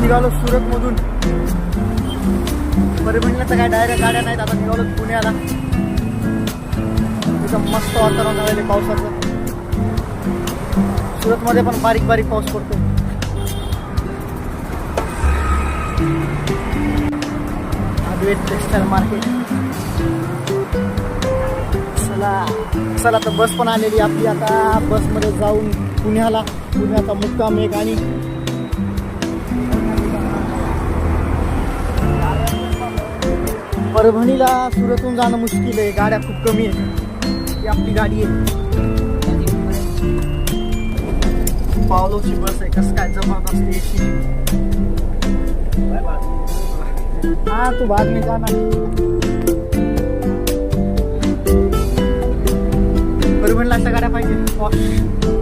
निघालो सुरतमधून. परभणीला तर काय डायरेक्ट गाड्या नाहीत. आता निघालो पुण्याला. इथं मस्त वातावरण झालेलं पावसाचं. सुरतमध्ये पण बारीक बारीक पाऊस पडतो. अद्वैत टेक्सटाईल मार्केट. चला तर बस पण आलेली आपली. आता बसमध्ये जाऊन पुण्याचा मुक्काम एक. आणि परभणीला सुरतहून जाणं मुश्किल आहे. गाड्या खूप कमी आहेत. ही आपली गाडी आहे, पावलोची बस आहे. कसं काय जबरदस्त एसी. हाँ तू बाद में जाना. परभणीला अशा गाड्या पाहिजे.